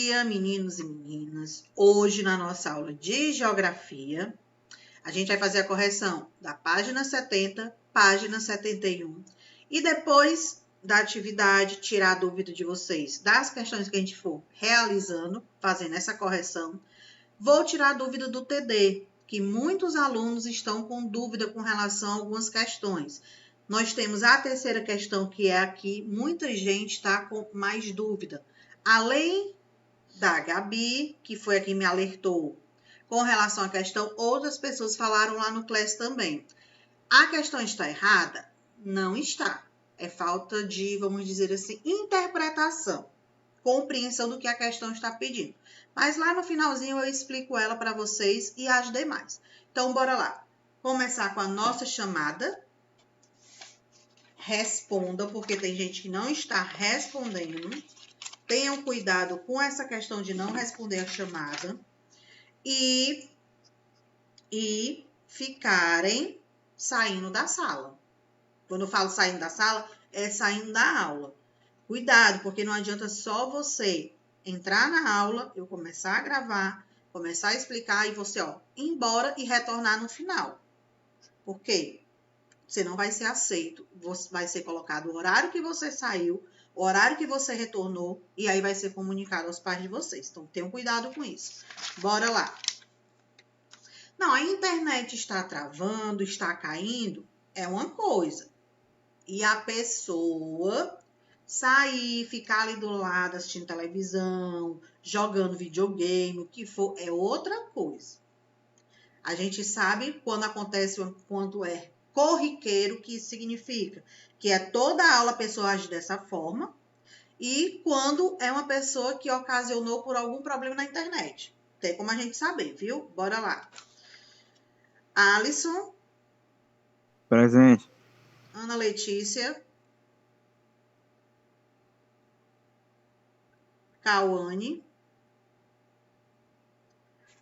dia, meninos e meninas. Hoje, na nossa aula de Geografia, a gente vai fazer a correção da página 70, página 71. E depois da atividade, tirar a dúvida de vocês das questões que a gente for realizando, fazendo essa correção. Vou tirar a dúvida do TD, que muitos alunos estão com dúvida com relação a algumas questões. Nós temos a terceira questão, que é aqui. Muita gente está com mais dúvida. Além da Gabi, que foi a que me alertou com relação à questão, outras pessoas falaram lá no Class também. A questão está errada? Não está. É falta de, vamos dizer assim, interpretação, compreensão do que a questão está pedindo. Mas lá no finalzinho eu explico ela para vocês e as demais. Então, bora lá. Começar com a nossa chamada. Respondam, porque tem gente que não está respondendo. Tenham cuidado com essa questão de não responder a chamada. E ficarem saindo da sala. Quando eu falo saindo da sala, é saindo da aula. Cuidado, porque não adianta só você entrar na aula, eu começar a gravar, começar a explicar e você, ir embora e retornar no final. Por quê? Você não vai ser aceito. Vai ser colocado o horário que você saiu, o horário que você retornou, e aí vai ser comunicado aos pais de vocês. Então, tenham cuidado com isso. Bora lá. Não, a internet está travando, está caindo, é uma coisa. E a pessoa sair, ficar ali do lado assistindo televisão, jogando videogame, o que for, é outra coisa. A gente sabe quando acontece, quando é corriqueiro, o que isso significa? Que é toda aula a pessoa age dessa forma, e quando é uma pessoa que ocasionou por algum problema na internet. Tem como a gente saber, viu? Bora lá. Alisson. Presente. Ana Letícia. Cauane.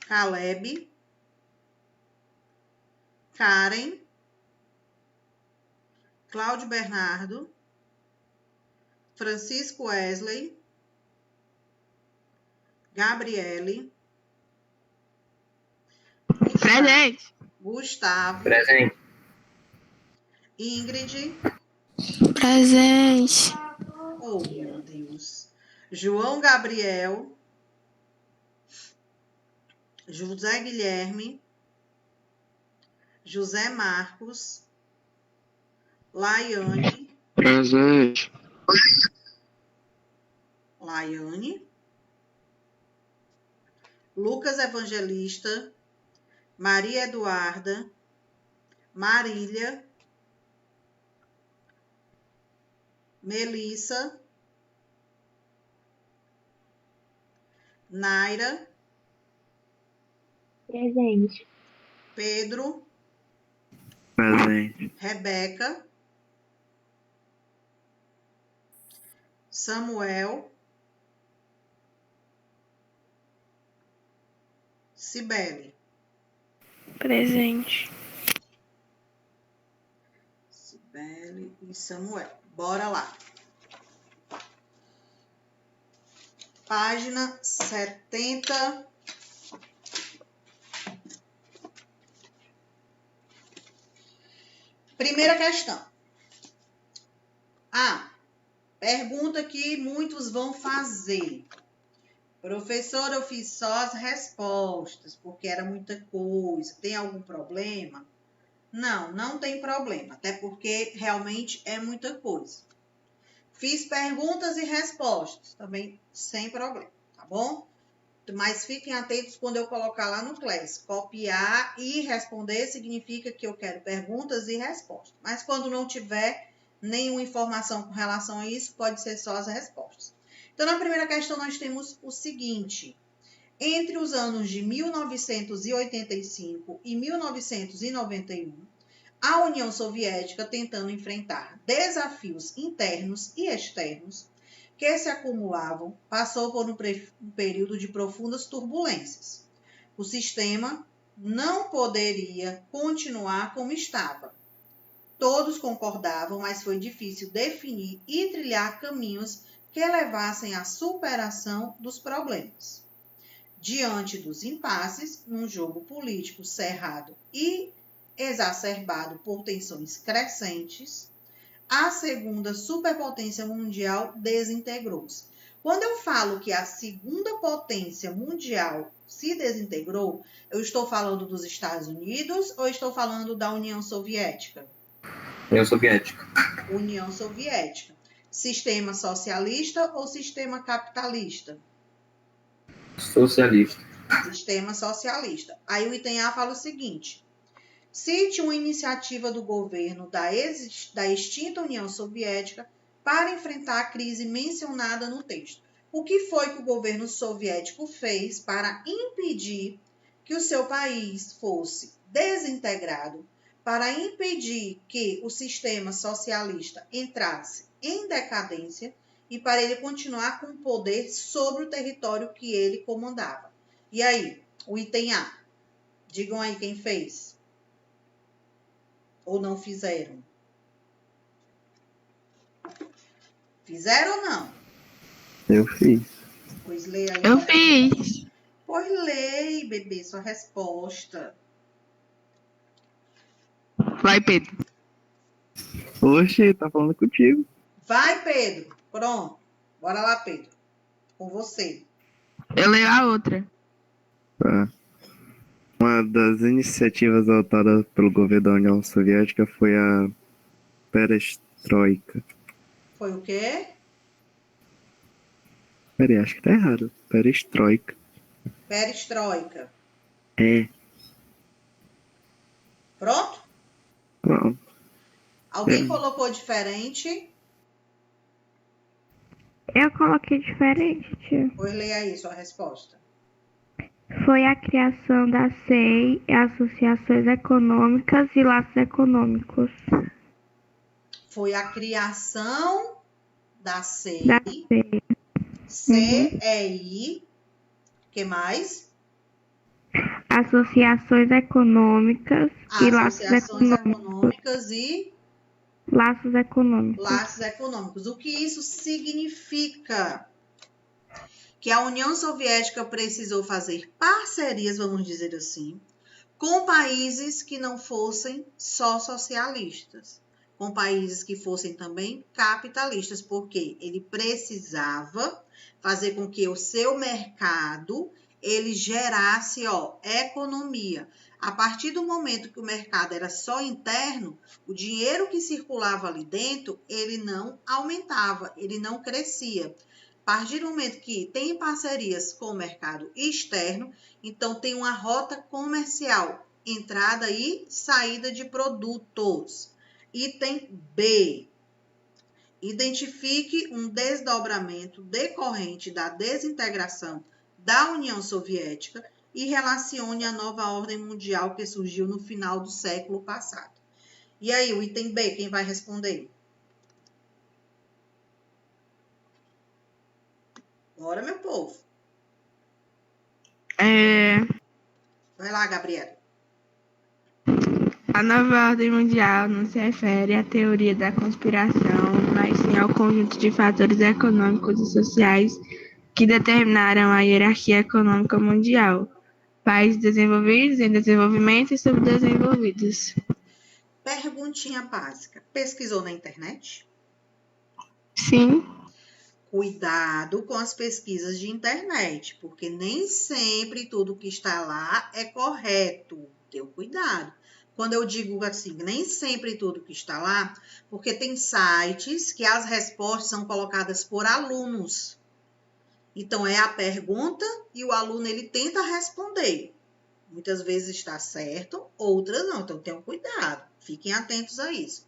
Caleb. Karen. Cláudio Bernardo. Francisco Wesley. Gabriele. Presente. Gustavo. Presente. Ingrid. Presente. Oh, meu Deus. João Gabriel. José Guilherme. José Marcos. Laiane. Presente. Laiane. Lucas Evangelista. Maria Eduarda. Marília. Melissa. Naira. Presente. Pedro. Presente. Rebeca. Samuel. Cibele. Presente. Cibele e Samuel. Bora lá. Página 70. Primeira questão. Pergunta que muitos vão fazer. Professora, eu fiz só as respostas, porque era muita coisa. Tem algum problema? Não, não tem problema, até porque realmente é muita coisa. Fiz perguntas e respostas, também sem problema, tá bom? Mas fiquem atentos quando eu colocar lá no Class. Copiar e responder significa que eu quero perguntas e respostas. Mas quando não tiver nenhuma informação com relação a isso, pode ser só as respostas. Então, na primeira questão, nós temos o seguinte. Entre os anos de 1985 e 1991, a União Soviética, tentando enfrentar desafios internos e externos que se acumulavam, passou por um período de profundas turbulências. O sistema não poderia continuar como estava. Todos concordavam, mas foi difícil definir e trilhar caminhos que levassem à superação dos problemas. Diante dos impasses, num jogo político cerrado e exacerbado por tensões crescentes, a segunda superpotência mundial desintegrou-se. Quando eu falo que a segunda potência mundial se desintegrou, eu estou falando dos Estados Unidos ou estou falando da União Soviética? União Soviética. União Soviética. Sistema socialista ou sistema capitalista? Socialista. Sistema socialista. Aí o item A fala o seguinte: cite uma iniciativa do governo da extinta União Soviética para enfrentar a crise mencionada no texto. O que foi que o governo soviético fez para impedir que o seu país fosse desintegrado, para impedir que o sistema socialista entrasse em decadência e para ele continuar com o poder sobre o território que ele comandava? E aí, o item A. Digam aí quem fez. Ou não fizeram? Fizeram ou não? Eu fiz. Pois leia aí. Eu fiz. Pois leia, bebê, sua resposta. Vai, Pedro. Oxe, tá falando contigo. Vai, Pedro. Pronto. Bora lá, Pedro. Com você. Eu leio a outra. Tá. Uma das iniciativas adotadas pelo governo da União Soviética foi a perestroika. Foi o quê? Peraí, acho que tá errado. Perestroika. Perestroika. É. Pronto? Pronto. Alguém colocou diferente? Eu coloquei diferente, tia. Pois leia aí sua resposta. Foi a criação da SEI, Associações Econômicas e Laços Econômicos. Foi a criação da SEI. Da SEI. CEI. O que mais? Associações Econômicas e Laços Associações Econômicos. econômicas e Laços Econômicos. laços econômicos. O que isso significa? Que a União Soviética precisou fazer parcerias, vamos dizer assim, com países que não fossem só socialistas, com países que fossem também capitalistas, porque ele precisava fazer com que o seu mercado ele gerasse economia. A partir do momento que o mercado era só interno, o dinheiro que circulava ali dentro, ele não aumentava, ele não crescia. A partir do momento que tem parcerias com o mercado externo, então tem uma rota comercial, entrada e saída de produtos. Item B. Identifique um desdobramento decorrente da desintegração da União Soviética e relacione a nova ordem mundial que surgiu no final do século passado. E aí, o item B, quem vai responder? Bora, meu povo. Vai lá, Gabriela. A nova ordem mundial não se refere à teoria da conspiração, mas sim ao conjunto de fatores econômicos e sociais que determinaram a hierarquia econômica mundial. Países desenvolvidos, em desenvolvimento e subdesenvolvidos. Perguntinha básica. Pesquisou na internet? Sim. Cuidado com as pesquisas de internet, porque nem sempre tudo que está lá é correto. Tenha cuidado. Quando eu digo assim, nem sempre tudo que está lá, porque tem sites que as respostas são colocadas por alunos. Então, é a pergunta e o aluno ele tenta responder. Muitas vezes está certo, outras não. Então, tenham cuidado. Fiquem atentos a isso.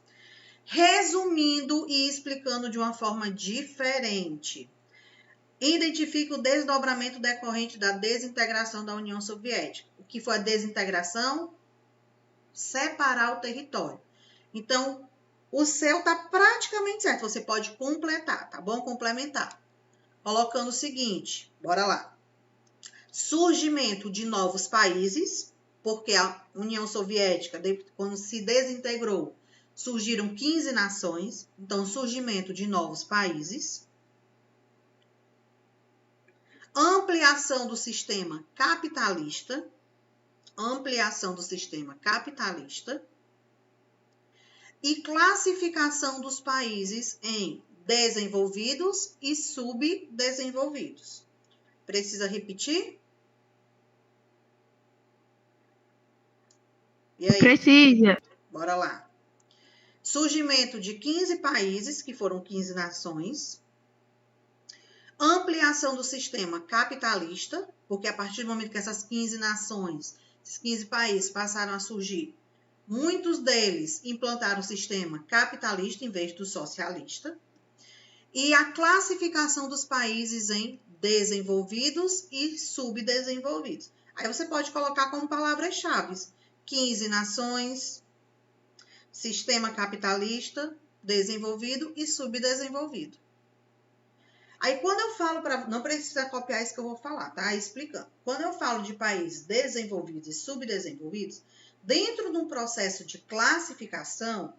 Resumindo e explicando de uma forma diferente. Identifique o desdobramento decorrente da desintegração da União Soviética. O que foi a desintegração? Separar o território. Então, o seu está praticamente certo. Você pode completar, tá bom? Complementar. Colocando o seguinte, bora lá. Surgimento de novos países, porque a União Soviética, quando se desintegrou, surgiram 15 nações, então surgimento de novos países. ampliação do sistema capitalista, e classificação dos países em desenvolvidos e subdesenvolvidos. Precisa repetir? E aí? Precisa. Bora lá. Surgimento de 15 países, que foram 15 nações. Ampliação do sistema capitalista, porque a partir do momento que essas 15 nações, esses 15 países passaram a surgir, muitos deles implantaram o sistema capitalista em vez do socialista. E a classificação dos países em desenvolvidos e subdesenvolvidos. Aí você pode colocar como palavras-chave 15 nações, sistema capitalista, desenvolvido e subdesenvolvido. Aí quando eu falo não precisa copiar isso que eu vou falar, tá? Explicando. Quando eu falo de países desenvolvidos e subdesenvolvidos, dentro de um processo de classificação,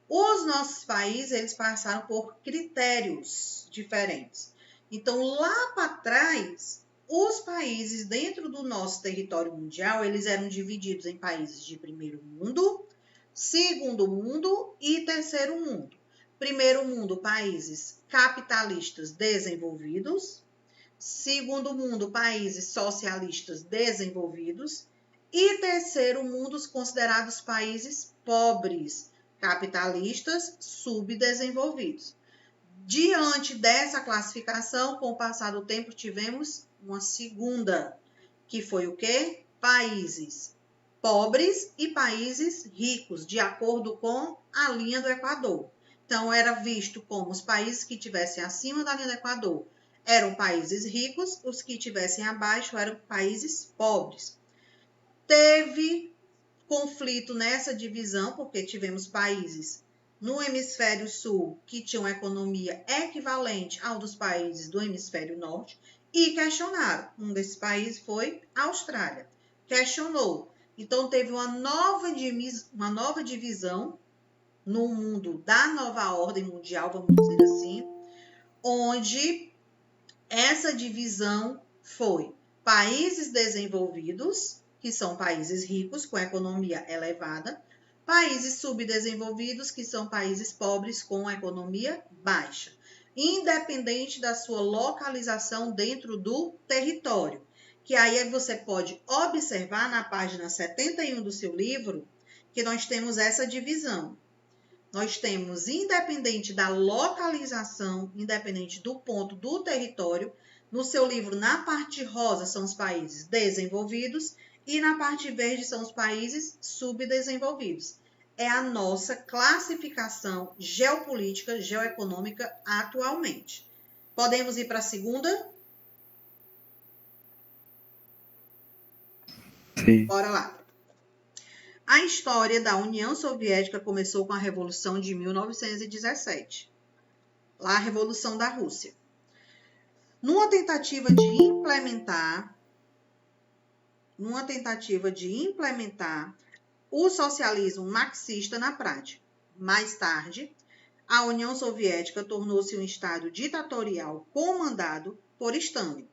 os nossos países, eles passaram por critérios diferentes. Então, lá para trás, os países dentro do nosso território mundial, eles eram divididos em países de primeiro mundo, segundo mundo e terceiro mundo. Primeiro mundo, países capitalistas desenvolvidos. Segundo mundo, países socialistas desenvolvidos. E terceiro mundo, os considerados países pobres, capitalistas subdesenvolvidos. Diante dessa classificação, com o passar do tempo, tivemos uma segunda, que foi o quê? Países pobres e países ricos, de acordo com a linha do Equador. Então, era visto como os países que estivessem acima da linha do Equador eram países ricos, os que estivessem abaixo eram países pobres. Teve conflito nessa divisão, porque tivemos países no hemisfério sul que tinham economia equivalente ao dos países do hemisfério norte e questionaram. Um desses países foi a Austrália. Questionou. Então, teve uma nova divisão no mundo da nova ordem mundial, vamos dizer assim, onde essa divisão foi países desenvolvidos, que são países ricos, com economia elevada, países subdesenvolvidos, que são países pobres, com economia baixa, independente da sua localização dentro do território. Que aí você pode observar na página 71 do seu livro, que nós temos essa divisão. Nós temos, independente da localização, independente do ponto do território, no seu livro, na parte rosa, são os países desenvolvidos e na parte verde são os países subdesenvolvidos. É a nossa classificação geopolítica, geoeconômica atualmente. Podemos ir para a segunda? Sim. Bora lá. A história da União Soviética começou com a Revolução de 1917. Lá a Revolução da Rússia. Numa tentativa de implementar o socialismo marxista na prática. Mais tarde, a União Soviética tornou-se um estado ditatorial comandado por Stalin.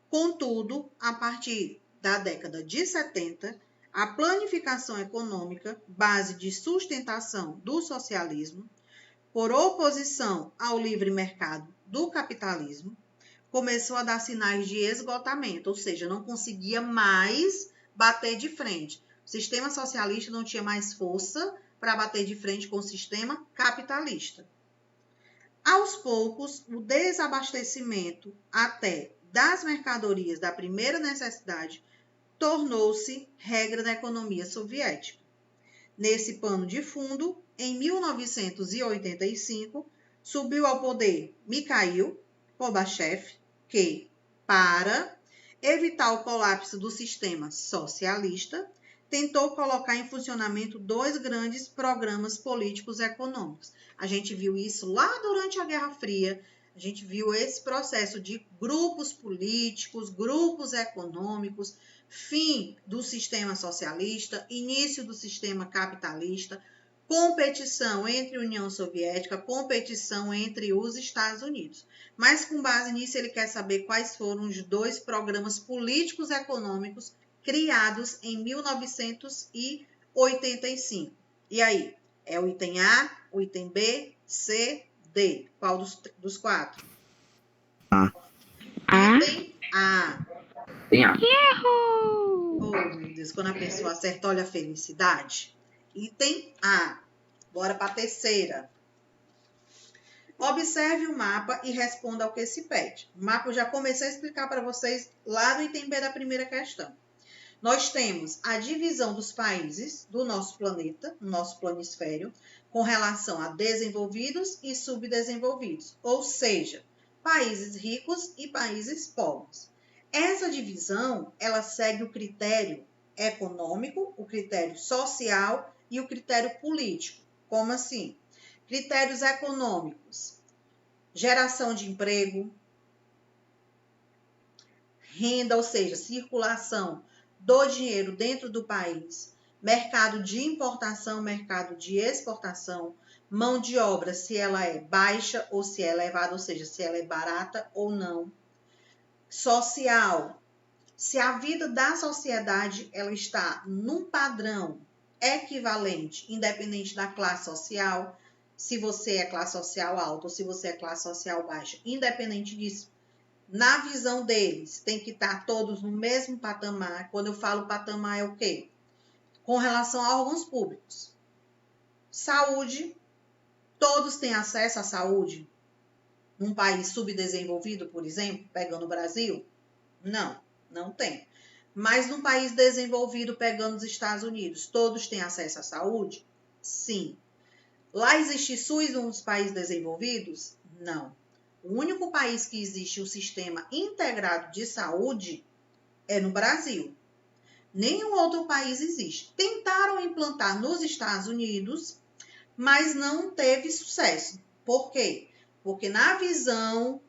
Contudo, a partir da década de 70, a planificação econômica, base de sustentação do socialismo, por oposição ao livre mercado do capitalismo, começou a dar sinais de esgotamento, ou seja, não conseguia mais bater de frente. O sistema socialista não tinha mais força para bater de frente com o sistema capitalista. Aos poucos, o desabastecimento até das mercadorias da primeira necessidade tornou-se regra da economia soviética. Nesse pano de fundo, em 1985, subiu ao poder Mikhail Gorbachev, que, para evitar o colapso do sistema socialista, tentou colocar em funcionamento dois grandes programas políticos econômicos. A gente viu isso lá durante a Guerra Fria, a gente viu esse processo de grupos políticos, grupos econômicos, fim do sistema socialista, início do sistema capitalista, competição entre União Soviética, competição entre os Estados Unidos. Mas, com base nisso, ele quer saber quais foram os 2 programas políticos econômicos criados em 1985. E aí? É o item A, o item B, C, D? Qual dos 4? A. Item A. Tem A. Oh, meu Deus, quando a pessoa acerta, olha a felicidade. Item A. Bora para a terceira. Observe o mapa e responda ao que se pede. O mapa eu já comecei a explicar para vocês lá no item B da primeira questão. Nós temos a divisão dos países do nosso planeta, no nosso planisfério, com relação a desenvolvidos e subdesenvolvidos, ou seja, países ricos e países pobres. Essa divisão, ela segue o critério econômico, o critério social e o critério político. Como assim? Critérios econômicos: geração de emprego, renda, ou seja, circulação do dinheiro dentro do país, mercado de importação, mercado de exportação, mão de obra, se ela é baixa ou se é elevada, ou seja, se ela é barata ou não. Social, se a vida da sociedade ela está num padrão equivalente, independente da classe social, se você é classe social alta ou se você é classe social baixa, independente disso, na visão deles, tem que estar todos no mesmo patamar. Quando eu falo patamar, é o quê? Com relação a órgãos públicos. Saúde, todos têm acesso à saúde? Num país subdesenvolvido, por exemplo, pegando o Brasil? Não, não tem. Mas num país desenvolvido, pegando os Estados Unidos, todos têm acesso à saúde? Sim. Lá existe SUS nos países desenvolvidos? Não. O único país que existe um sistema integrado de saúde é no Brasil. Nenhum outro país existe. Tentaram implantar nos Estados Unidos, mas não teve sucesso. Por quê? Porque na visão,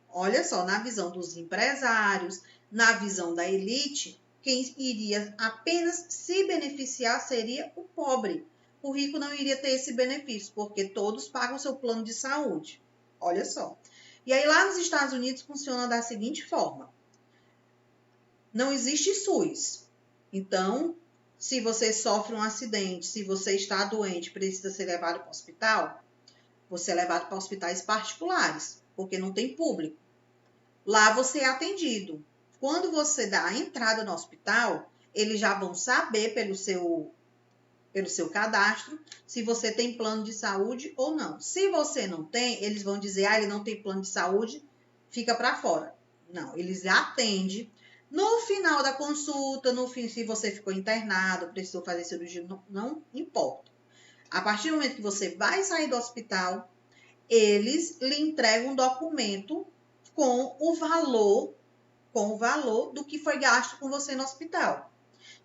olha só, na visão dos empresários, na visão da elite, quem iria apenas se beneficiar seria o pobre. O rico não iria ter esse benefício, porque todos pagam seu plano de saúde. Olha só. E aí lá nos Estados Unidos funciona da seguinte forma. Não existe SUS. Então, se você sofre um acidente, se você está doente, precisa ser levado para o hospital, você é levado para hospitais particulares, porque não tem público. Lá você é atendido. Quando você dá a entrada no hospital, eles já vão saber pelo seu cadastro se você tem plano de saúde ou não. Se você não tem, eles vão dizer, ele não tem plano de saúde, fica para fora. Não, eles atendem. No final da consulta, se você ficou internado, precisou fazer cirurgia, não importa. A partir do momento que você vai sair do hospital, eles lhe entregam um documento com o valor do que foi gasto com você no hospital.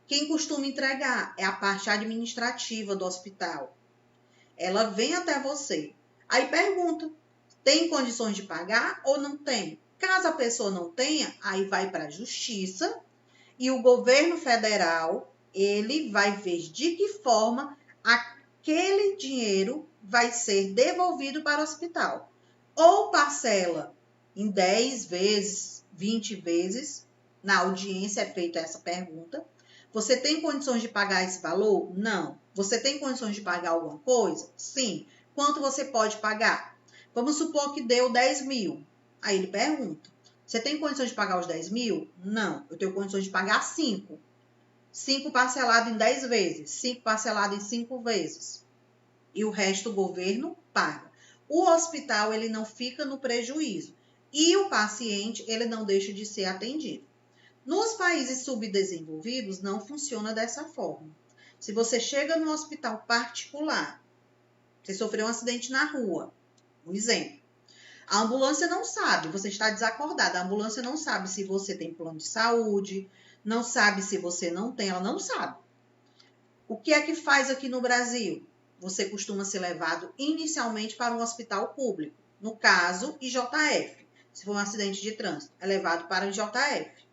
Quem costuma entregar é a parte administrativa do hospital. Ela vem até você. Aí pergunta, tem condições de pagar ou não tem? Caso a pessoa não tenha, aí vai para a justiça e o governo federal, ele vai ver de que forma aquele dinheiro vai ser devolvido para o hospital. Ou parcela em 10 vezes, 20 vezes, na audiência é feita essa pergunta. Você tem condições de pagar esse valor? Não. Você tem condições de pagar alguma coisa? Sim. Quanto você pode pagar? Vamos supor que deu 10 mil. Aí ele pergunta, você tem condições de pagar os 10 mil? Não. Eu tenho condições de pagar 5. 5 parcelado em 10 vezes. 5 parcelado em 5 vezes. E o resto o governo paga. O hospital, ele não fica no prejuízo. E o paciente, ele não deixa de ser atendido. Nos países subdesenvolvidos, não funciona dessa forma. Se você chega num hospital particular, você sofreu um acidente na rua, um exemplo. A ambulância não sabe, você está desacordado. A ambulância não sabe se você tem plano de saúde, não sabe se você não tem, ela não sabe. O que é que faz aqui no Brasil? Você costuma ser levado inicialmente para um hospital público. No caso, IJF. Se for um acidente de trânsito, é levado para o IJF.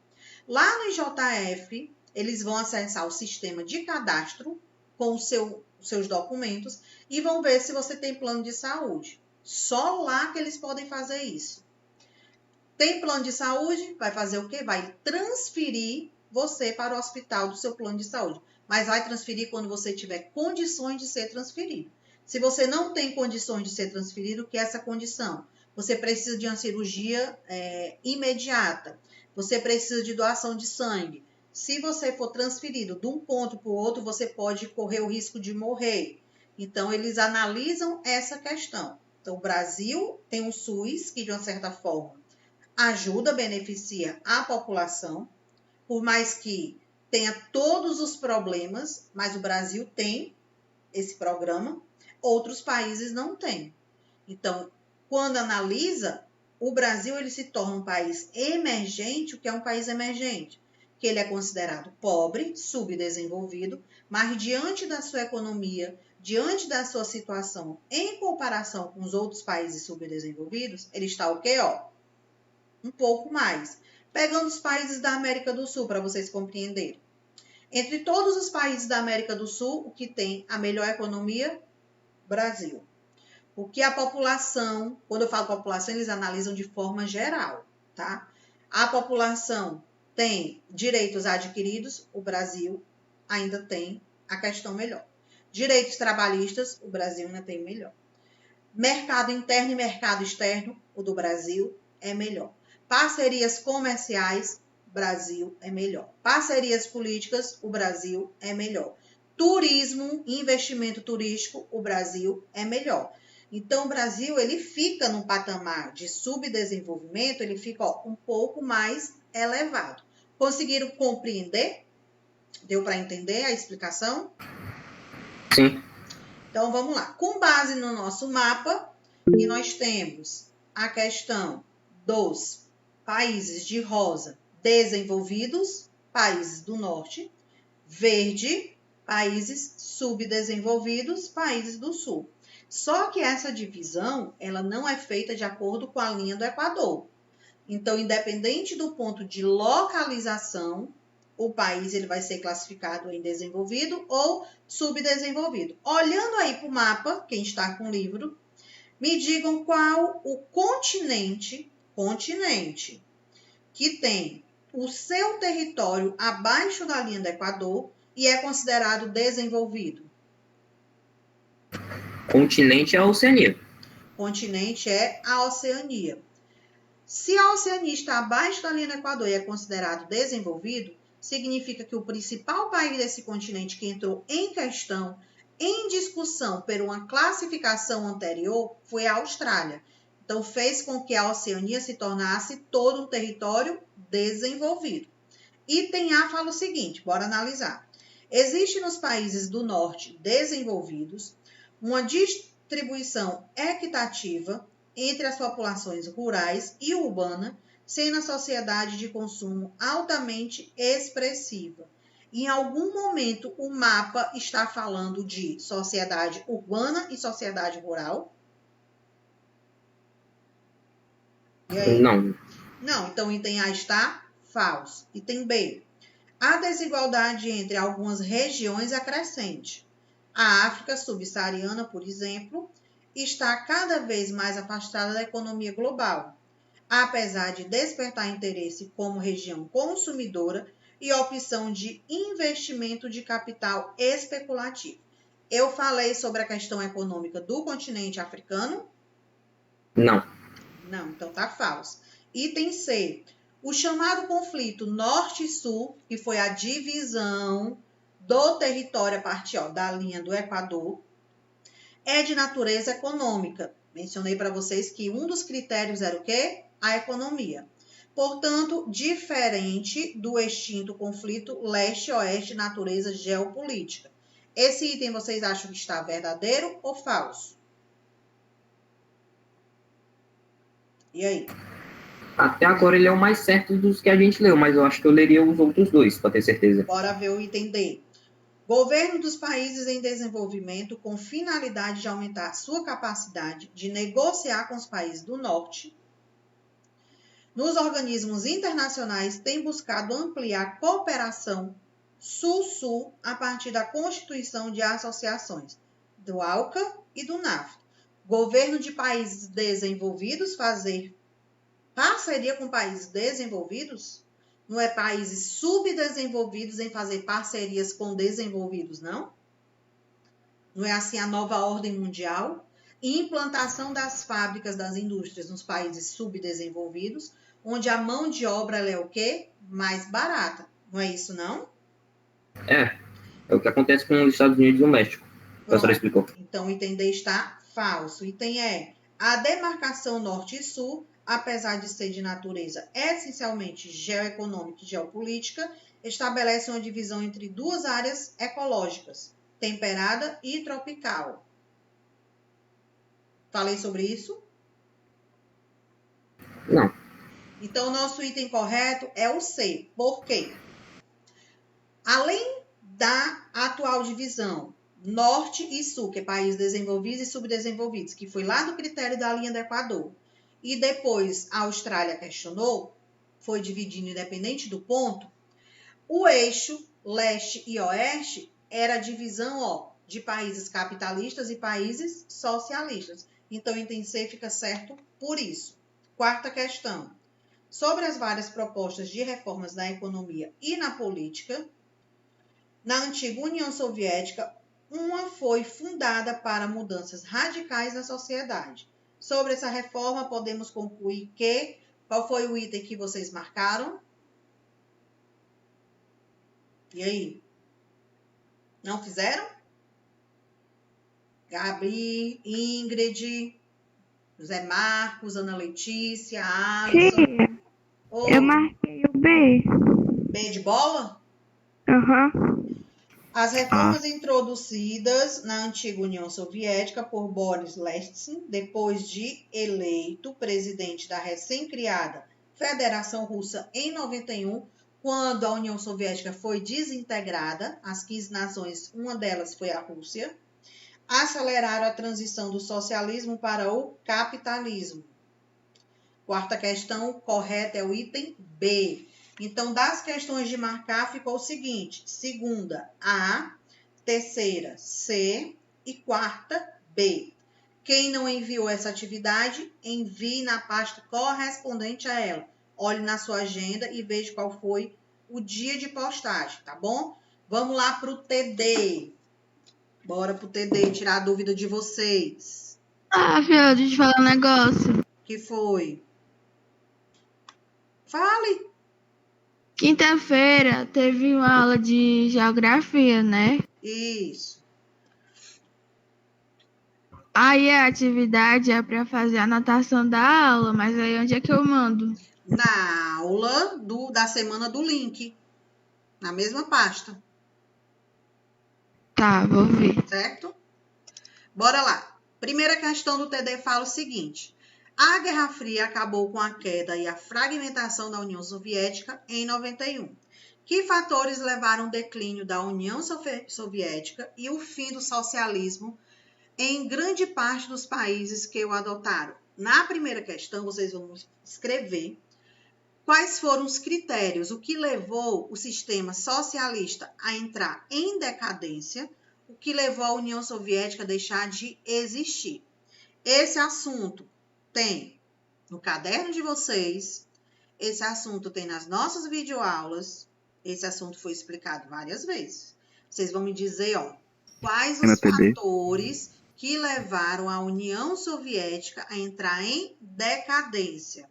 Lá no IJF, eles vão acessar o sistema de cadastro com o seu os seus documentos e vão ver se você tem plano de saúde. Só lá que eles podem fazer isso. Tem plano de saúde, vai fazer o quê? Vai transferir você para o hospital do seu plano de saúde. Mas vai transferir quando você tiver condições de ser transferido. Se você não tem condições de ser transferido, o que é essa condição? Você precisa de uma cirurgia imediata. Você precisa de doação de sangue. Se você for transferido de um ponto para o outro, você pode correr o risco de morrer. Então, eles analisam essa questão. Então, o Brasil tem um SUS que, de uma certa forma, ajuda, beneficia a população, por mais que tenha todos os problemas, mas o Brasil tem esse programa, outros países não têm. Então, quando analisa, o Brasil ele se torna um país emergente. O que é um país emergente? Que ele é considerado pobre, subdesenvolvido, mas diante da sua economia, diante da sua situação, em comparação com os outros países subdesenvolvidos, ele está o quê? Um pouco mais. Pegando os países da América do Sul, para vocês compreenderem. Entre todos os países da América do Sul, o que tem a melhor economia? Brasil. Porque a população, quando eu falo população, eles analisam de forma geral, tá? A população tem direitos adquiridos, o Brasil ainda tem a questão melhor. Direitos trabalhistas, o Brasil ainda tem melhor. Mercado interno e mercado externo, o do Brasil é melhor. Parcerias comerciais, Brasil é melhor. Parcerias políticas, o Brasil é melhor. Turismo, investimento turístico, o Brasil é melhor. Então, o Brasil, ele fica num patamar de subdesenvolvimento, ele fica um pouco mais elevado. Conseguiram compreender? Deu para entender a explicação? Sim. Então, vamos lá. Com base no nosso mapa, que nós temos a questão dos países de rosa, desenvolvidos, países do norte, verde, países subdesenvolvidos, países do sul. Só que essa divisão, ela não é feita de acordo com a linha do Equador. Então, independente do ponto de localização, o país ele vai ser classificado em desenvolvido ou subdesenvolvido. Olhando aí para o mapa, quem está com o livro, me digam qual o continente que tem o seu território abaixo da linha do Equador e é considerado desenvolvido. Continente é a Oceania. Continente é a Oceania. Se a Oceania está abaixo da linha do Equador e é considerado desenvolvido, significa que o principal país desse continente que entrou em questão, em discussão por uma classificação anterior, foi a Austrália. Então, fez com que a Oceania se tornasse todo um território desenvolvido. Item A fala o seguinte, bora analisar. Existe nos países do norte desenvolvidos uma distribuição equitativa entre as populações rurais e urbana, sendo a sociedade de consumo altamente expressiva. Em algum momento, o mapa está falando de sociedade urbana e sociedade rural? E aí? Não. Não, então item A está falso. Item B. A desigualdade entre algumas regiões é crescente. A África subsaariana, por exemplo, está cada vez mais afastada da economia global, apesar de despertar interesse como região consumidora e opção de investimento de capital especulativo. Eu falei sobre a questão econômica do continente africano? Não. Não, então tá falso. Item C. O chamado conflito norte-sul, que foi a divisão do território a partir da linha do Equador, é de natureza econômica. Mencionei para vocês que um dos critérios era o quê? A economia. Portanto, diferente do extinto conflito leste-oeste de natureza geopolítica. Esse item vocês acham que está verdadeiro ou falso? E aí? Até agora ele é o mais certo dos que a gente leu, mas eu acho que eu leria os outros dois, para ter certeza. Bora ver o item D. Governo dos países em desenvolvimento com finalidade de aumentar sua capacidade de negociar com os países do norte, nos organismos internacionais tem buscado ampliar cooperação Sul-Sul a partir da constituição de associações do ALCA e do NAFTA. Governo de países desenvolvidos fazer parceria com países desenvolvidos? Não é países subdesenvolvidos em fazer parcerias com desenvolvidos, não? Não é assim a nova ordem mundial? Implantação das fábricas das indústrias nos países subdesenvolvidos, onde a mão de obra é o quê? Mais barata. Não é isso, não? É o que acontece com os Estados Unidos e o México. A professora explicou. Então, o item D está falso. O item E, a demarcação norte e sul, apesar de ser de natureza essencialmente geoeconômica e geopolítica, estabelece uma divisão entre duas áreas ecológicas, temperada e tropical. Falei sobre isso? Não. Então, o nosso item correto é o C. Por quê? Além da atual divisão norte e sul, que é países desenvolvidos e subdesenvolvidos, que foi lá do critério da linha do Equador, e depois a Austrália questionou, foi dividindo independente do ponto, o eixo leste e oeste era a divisão de países capitalistas e países socialistas. Então, o item C fica certo por isso. Quarta questão. Sobre as várias propostas de reformas na economia e na política, na antiga União Soviética, uma foi fundada para mudanças radicais na sociedade. Sobre essa reforma, podemos concluir que... Qual foi o item que vocês marcaram? E aí? Não fizeram? Gabi, Ingrid, José Marcos, Ana Letícia, Alisson. Tia, eu marquei o B. B de bola? Aham. As reformas introduzidas na antiga União Soviética por Boris Yeltsin, depois de eleito presidente da recém-criada Federação Russa em 91, quando a União Soviética foi desintegrada, as 15 nações, uma delas foi a Rússia, aceleraram a transição do socialismo para o capitalismo. Quarta questão correta é o item B. Então, das questões de marcar, ficou o seguinte: segunda, A, terceira, C e quarta, B. Quem não enviou essa atividade, envie na pasta correspondente a ela. Olhe na sua agenda e veja qual foi o dia de postagem, tá bom? Vamos lá para o TD. Bora pro TD, tirar a dúvida de vocês. Filha, deixa eu te falar um negócio. Que foi? Fale. Quinta-feira teve uma aula de geografia, né? Isso. Aí a atividade é para fazer a anotação da aula, mas aí onde é que eu mando? Na aula da semana do link. Na mesma pasta. Tá, vou ver. Certo? Bora lá. Primeira questão do TD fala o seguinte. A Guerra Fria acabou com a queda e a fragmentação da União Soviética em 91. Que fatores levaram ao declínio da União Soviética e o fim do socialismo em grande parte dos países que o adotaram? Na primeira questão, vocês vão escrever quais foram os critérios, o que levou o sistema socialista a entrar em decadência, o que levou a União Soviética a deixar de existir. Esse assunto tem no caderno de vocês, esse assunto tem nas nossas videoaulas, esse assunto foi explicado várias vezes. Vocês vão me dizer, quais os fatores que levaram a União Soviética a entrar em decadência.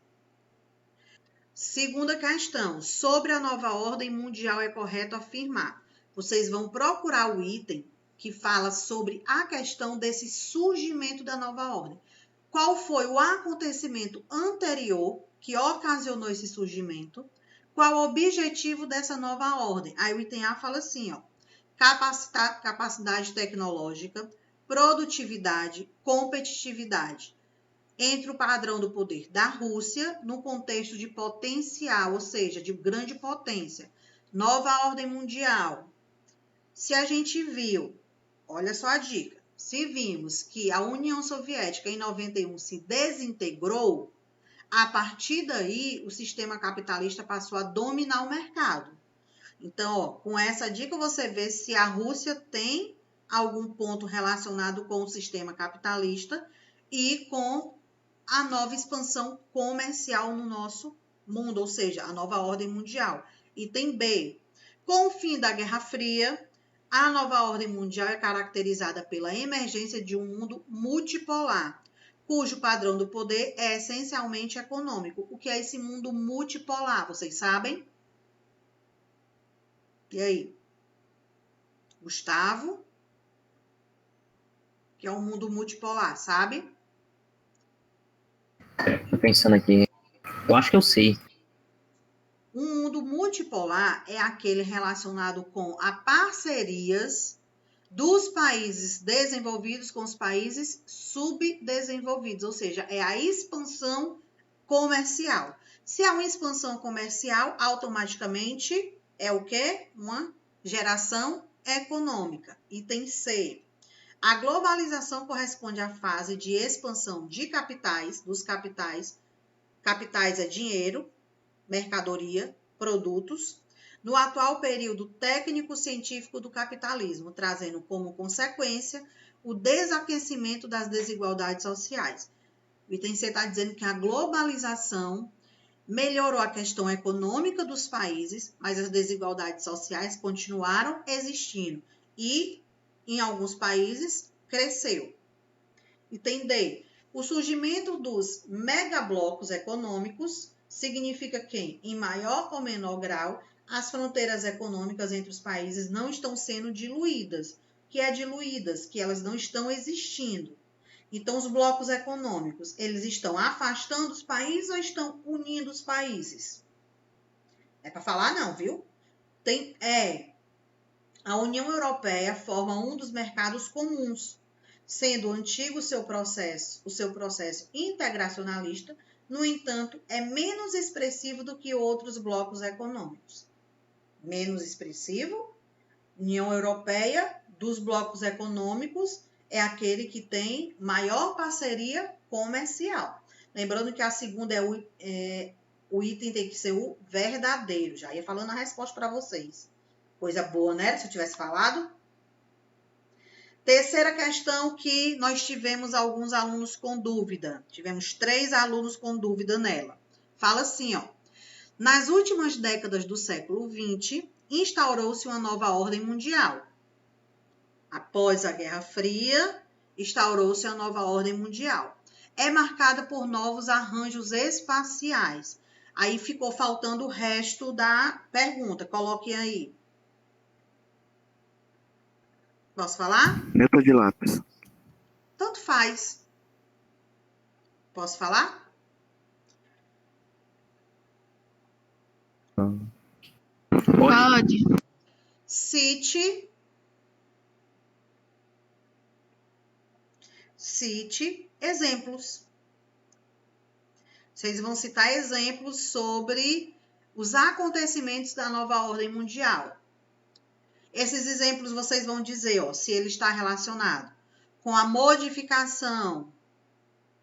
Segunda questão, sobre a nova ordem mundial é correto afirmar. Vocês vão procurar o item que fala sobre a questão desse surgimento da nova ordem. Qual foi o acontecimento anterior que ocasionou esse surgimento? Qual o objetivo dessa nova ordem? Aí o item A fala assim, capacidade tecnológica, produtividade, competitividade. Entre o padrão do poder da Rússia, no contexto de potencial, ou seja, de grande potência. Nova ordem mundial. Se a gente viu, olha só a dica, se vimos que a União Soviética em 91 se desintegrou, a partir daí o sistema capitalista passou a dominar o mercado. Então, ó, com essa dica você vê se a Rússia tem algum ponto relacionado com o sistema capitalista e com a nova expansão comercial no nosso mundo, ou seja, a nova ordem mundial. Item B. Com o fim da Guerra Fria, a nova ordem mundial é caracterizada pela emergência de um mundo multipolar, cujo padrão do poder é essencialmente econômico. O que é esse mundo multipolar? Vocês sabem? E aí? Gustavo? Que é um mundo multipolar, sabe? Tô pensando aqui. Eu acho que eu sei. Um mundo multipolar é aquele relacionado com a parcerias dos países desenvolvidos com os países subdesenvolvidos, ou seja, é a expansão comercial. Se há uma expansão comercial, automaticamente é o quê? Uma geração econômica. Item C. A globalização corresponde à fase de expansão de capitais, dos capitais. Capitais é dinheiro, mercadoria, produtos, no atual período técnico-científico do capitalismo, trazendo como consequência o desaquecimento das desigualdades sociais. O item C está dizendo que a globalização melhorou a questão econômica dos países, mas as desigualdades sociais continuaram existindo e, em alguns países, cresceu. Item D. O surgimento dos megablocos econômicos significa que, em maior ou menor grau, as fronteiras econômicas entre os países não estão sendo diluídas. Que é diluídas? Que elas não estão existindo. Então, os blocos econômicos, eles estão afastando os países ou estão unindo os países? É para falar não, viu? A União Europeia forma um dos mercados comuns, sendo antigo o seu processo integracionalista, no entanto, é menos expressivo do que outros blocos econômicos. Menos expressivo, União Europeia, dos blocos econômicos, é aquele que tem maior parceria comercial. Lembrando que a segunda o item tem que ser o verdadeiro. Já ia falando a resposta para vocês. Coisa boa, né? Se eu tivesse falado. Terceira questão que nós tivemos alguns alunos com dúvida. Tivemos 3 alunos com dúvida nela. Fala assim, ó. Nas últimas décadas do século XX, instaurou-se uma nova ordem mundial. Após a Guerra Fria, instaurou-se a nova ordem mundial. É marcada por novos arranjos espaciais. Aí ficou faltando o resto da pergunta. Coloquem aí. Posso falar? Letra de lápis. Tanto faz. Posso falar? Pode. Cite exemplos. Vocês vão citar exemplos sobre os acontecimentos da nova ordem mundial. Esses exemplos vocês vão dizer, ó, se ele está relacionado com a modificação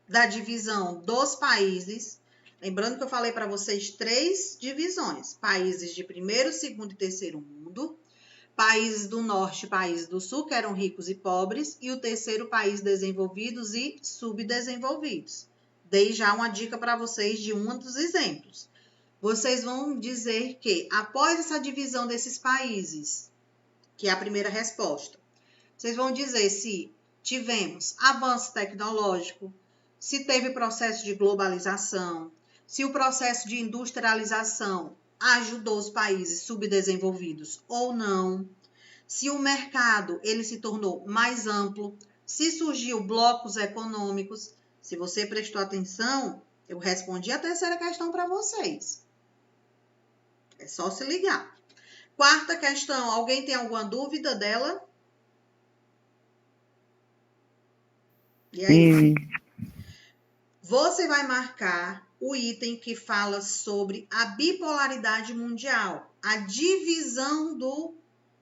da divisão dos países. Lembrando que eu falei para vocês 3 divisões: países de primeiro, segundo e terceiro mundo, países do norte e países do sul, que eram ricos e pobres, e o terceiro, país desenvolvidos e subdesenvolvidos. Dei já uma dica para vocês de um dos exemplos. Vocês vão dizer que, após essa divisão desses países, que é a primeira resposta, vocês vão dizer se tivemos avanço tecnológico, se teve processo de globalização, se o processo de industrialização ajudou os países subdesenvolvidos ou não, se o mercado ele se tornou mais amplo, se surgiu blocos econômicos. Se você prestou atenção, eu respondi a terceira questão para vocês. É só se ligar. Quarta questão, alguém tem alguma dúvida dela? E aí? Você vai marcar o item que fala sobre a bipolaridade mundial, a divisão do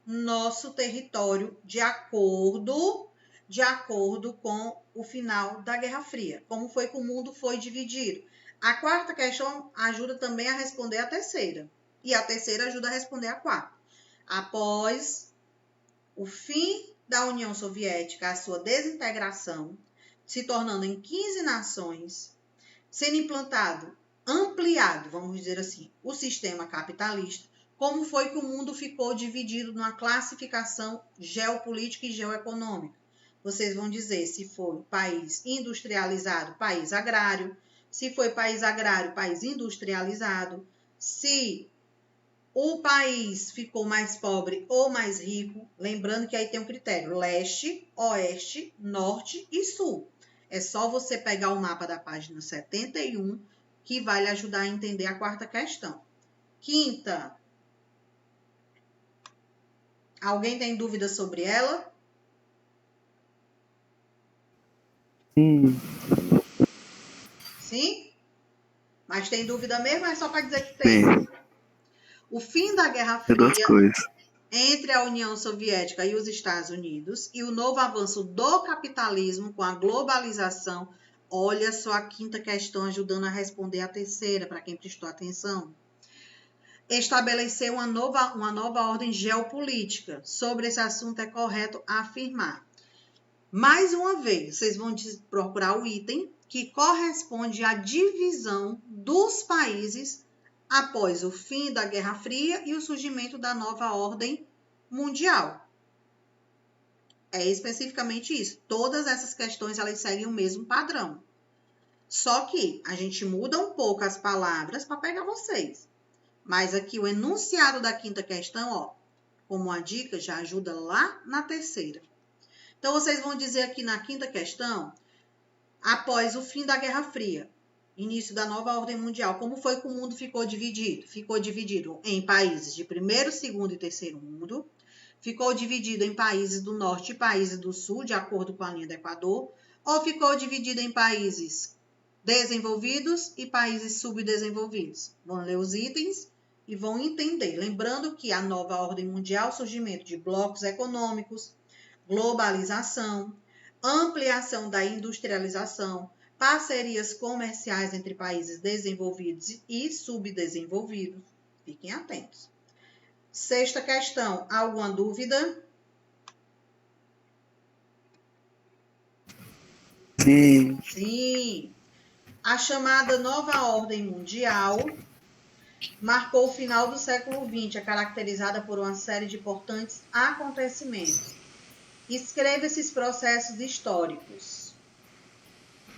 nosso território de acordo com o final da Guerra Fria, como foi que o mundo foi dividido. A quarta questão ajuda também a responder a terceira, e a terceira ajuda a responder a quarta. Após o fim da União Soviética, a sua desintegração, se tornando em 15 nações, sendo implantado, ampliado, vamos dizer assim, o sistema capitalista, como foi que o mundo ficou dividido numa classificação geopolítica e geoeconômica. Vocês vão dizer se foi país industrializado, país agrário, se foi país agrário, país industrializado, se o país ficou mais pobre ou mais rico, lembrando que aí tem um critério, leste, oeste, norte e sul. É só você pegar o mapa da página 71, que vai lhe ajudar a entender a quarta questão. Quinta. Alguém tem dúvida sobre ela? Sim. Sim? Mas tem dúvida mesmo? É só para dizer que tem. Sim. O fim da Guerra É duas Fria coisas. entre a União Soviética e os Estados Unidos e o novo avanço do capitalismo com a globalização. Olha só a quinta questão ajudando a responder a terceira, para quem prestou atenção. Estabeleceu uma nova ordem geopolítica. Sobre esse assunto é correto afirmar. Mais uma vez, vocês vão procurar o item que corresponde à divisão dos países após o fim da Guerra Fria e o surgimento da nova ordem mundial. É especificamente isso. Todas essas questões elas seguem o mesmo padrão. Só que a gente muda um pouco as palavras para pegar vocês. Mas aqui o enunciado da quinta questão, ó, como uma dica, já ajuda lá na terceira. Então, vocês vão dizer aqui na quinta questão, após o fim da Guerra Fria, início da nova ordem mundial, como foi que o mundo ficou dividido? Ficou dividido em países de primeiro, segundo e terceiro mundo, ficou dividido em países do norte e países do sul, de acordo com a linha do Equador, ou ficou dividido em países desenvolvidos e países subdesenvolvidos. Vão ler os itens e vão entender. Lembrando que a nova ordem mundial, surgimento de blocos econômicos, globalização, ampliação da industrialização, parcerias comerciais entre países desenvolvidos e subdesenvolvidos. Fiquem atentos. Sexta questão, alguma dúvida? Sim. Sim. A chamada nova ordem mundial marcou o final do século XX, é caracterizada por uma série de importantes acontecimentos. Escreva esses processos históricos.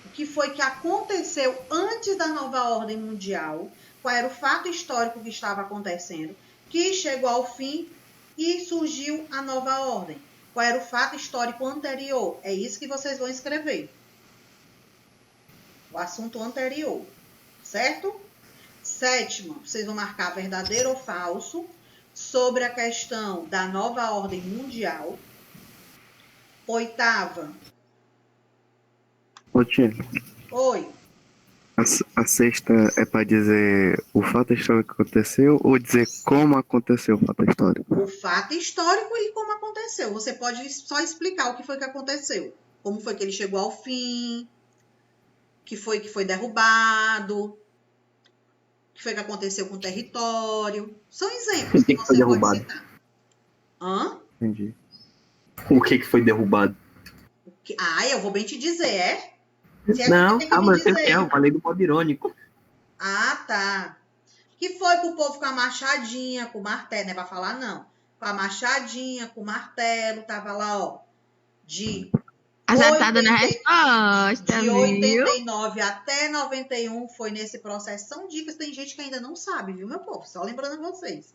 O que foi que aconteceu antes da nova ordem mundial? Qual era o fato histórico que estava acontecendo? Que chegou ao fim e surgiu a nova ordem. Qual era o fato histórico anterior? É isso que vocês vão escrever. O assunto anterior, certo? Sétima, vocês vão marcar verdadeiro ou falso sobre a questão da nova ordem mundial. Oitava. Ô, tia, Oi. a sexta é para dizer o fato histórico que aconteceu ou dizer como aconteceu o fato histórico? O fato histórico e como aconteceu. Você pode só explicar o que foi que aconteceu. Como foi que ele chegou ao fim, que foi derrubado, o que foi que aconteceu com o território. São exemplos que você pode citar. Hã? Entendi. O que foi derrubado? Eu vou bem te dizer, é? Não, mas eu quero, eu falei do modo irônico. Ah, tá. Que foi com o povo com a machadinha, com o martelo, não é pra falar não. Com a machadinha, com o martelo, tava lá, ó, acertada na resposta, de viu? 89 até 91 foi nesse processo. São dicas, tem gente que ainda não sabe, viu, meu povo? Só lembrando a vocês.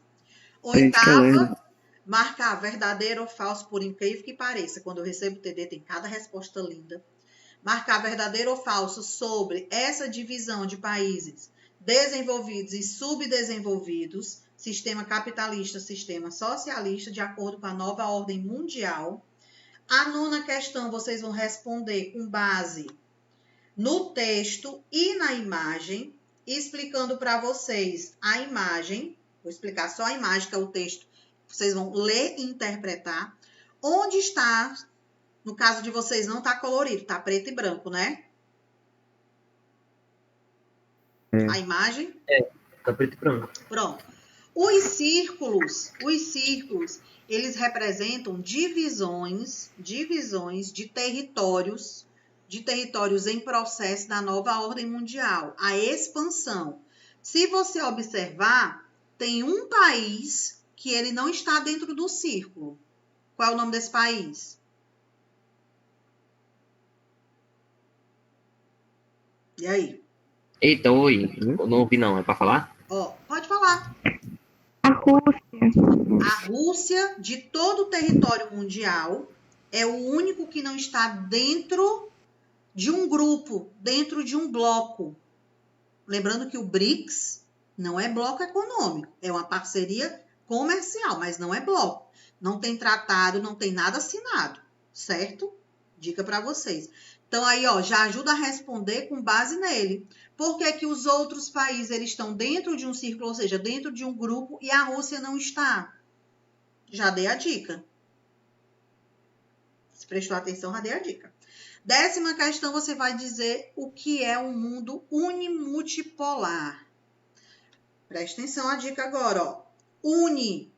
Oitava, marcar verdadeiro ou falso, por incrível que pareça. Quando eu recebo o TD, tem cada resposta linda. Marcar verdadeiro ou falso sobre essa divisão de países desenvolvidos e subdesenvolvidos, sistema capitalista, sistema socialista, de acordo com a nova ordem mundial. A nona questão vocês vão responder com base no texto e na imagem, explicando para vocês a imagem. Vou explicar só a imagem, que é o texto. Vocês vão ler e interpretar. Onde está, no caso de vocês, não está colorido, está preto e branco, né? A imagem? Tá preto e branco. Pronto. Os círculos, eles representam divisões de territórios em processo da nova ordem mundial, a expansão. Se você observar, tem um país que ele não está dentro do círculo. Qual é o nome desse país? E aí? Eita, oi. Eu não ouvi não, é pra falar? Ó, pode falar. A Rússia. A Rússia, de todo o território mundial, é o único que não está dentro de um grupo, dentro de um bloco. Lembrando que o BRICS não é bloco econômico, é uma parceria comercial, mas não é bloco. Não tem tratado, não tem nada assinado, certo? Dica para vocês. Então aí, ó, já ajuda a responder com base nele. Por que que os outros países eles estão dentro de um círculo, ou seja, dentro de um grupo, e a Rússia não está? Já dei a dica. Se prestou atenção, já dei a dica. 10ª questão, você vai dizer o que é um mundo unimultipolar. Presta atenção a dica agora, ó. Uni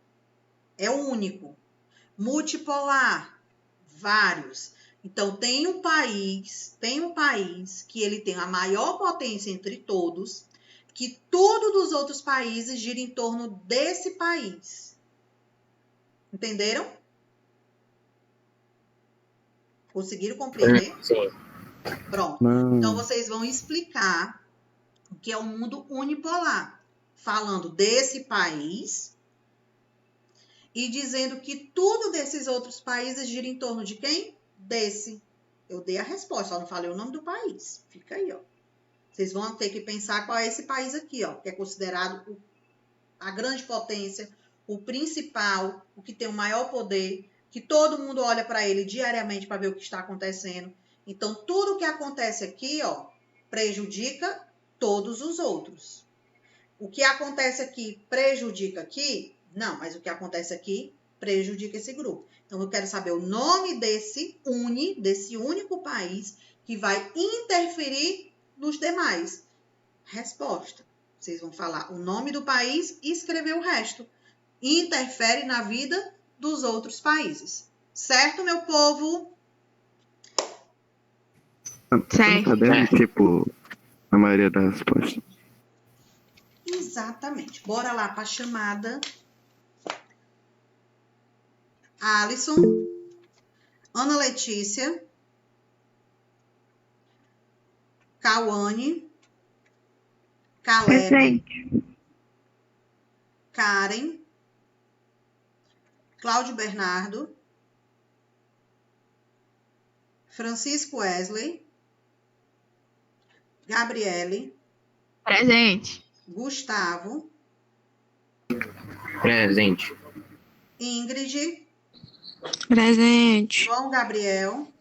é o único. Multipolar, vários. Então, tem um país que ele tem a maior potência entre todos, que tudo dos outros países gira em torno desse país. Entenderam? Conseguiram compreender? Sim. Pronto. Não. Então, vocês vão explicar o que é o mundo unipolar, falando desse país e dizendo que tudo desses outros países gira em torno de quem? Desse. Eu dei a resposta, só não falei o nome do país. Fica aí, ó. Vocês vão ter que pensar qual é esse país aqui, ó, que é considerado a grande potência, o principal, o que tem o maior poder, que todo mundo olha para ele diariamente para ver o que está acontecendo. Então, tudo que acontece aqui, ó, prejudica todos os outros. O que acontece aqui prejudica aqui? Não, mas o que acontece aqui prejudica esse grupo. Então, eu quero saber o nome desse único país que vai interferir nos demais. Resposta. Vocês vão falar o nome do país e escrever o resto. Interfere na vida dos outros países. Certo, meu povo? Certo. Tá dando, tipo, a maioria das respostas. Exatamente. Bora lá para a chamada. Alisson, Ana Letícia, Cauane, Caleb, Presente. Karen, Cláudio Bernardo, Francisco Wesley, Gabriele, Presente. Gustavo, Presente. Ingrid, Presente. João Gabriel,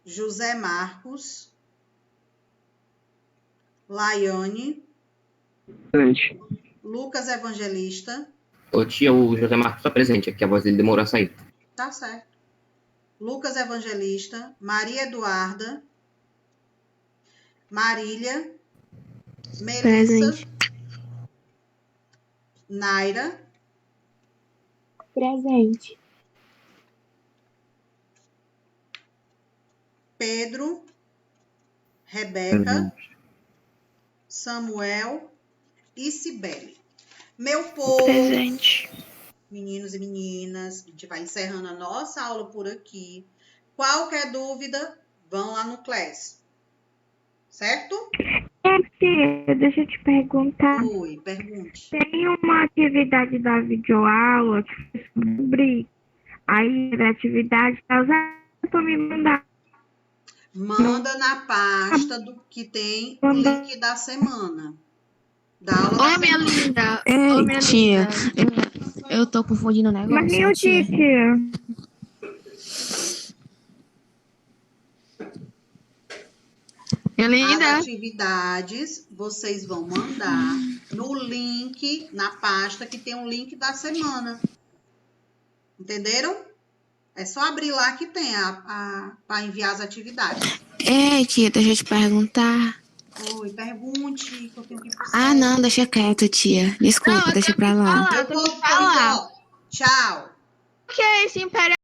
José Marcos, Laiane, Presente. Lucas Evangelista. Ô tia, o José Marcos tá presente aqui, a voz dele demorou a sair. Tá certo. Lucas Evangelista, Maria Eduarda, Marília, Melissa, Presente. Naira, Presente. Pedro, Rebeca, Presente. Samuel e Cibele. Meu povo, Presente. meninos e meninas, a gente vai encerrando a nossa aula por aqui. Qualquer dúvida, vão lá no Class. Certo? Tia, deixa eu te perguntar. Oi, pergunte. Tem uma atividade da videoaula que foi sobre a atividade tá usando para me mandar. Manda na pasta do que tem o link da semana. Da aula da Ô, minha semana. linda. Ei, Ô, minha Tia, linda. eu tô confundindo o negócio. Mas nem o tia. tia. Minha As linda. atividades vocês vão mandar no link, na pasta que tem o link da semana. Entenderam? É só abrir lá que tem para enviar as atividades. Ei, tia, deixa eu te perguntar. Oi, pergunte, que eu tenho que ir pro Ah, céu. não, deixa quieto, tia. Desculpa, Não, eu deixa tenho pra que lá. falar, eu tenho que falar. Tchau. O que é esse império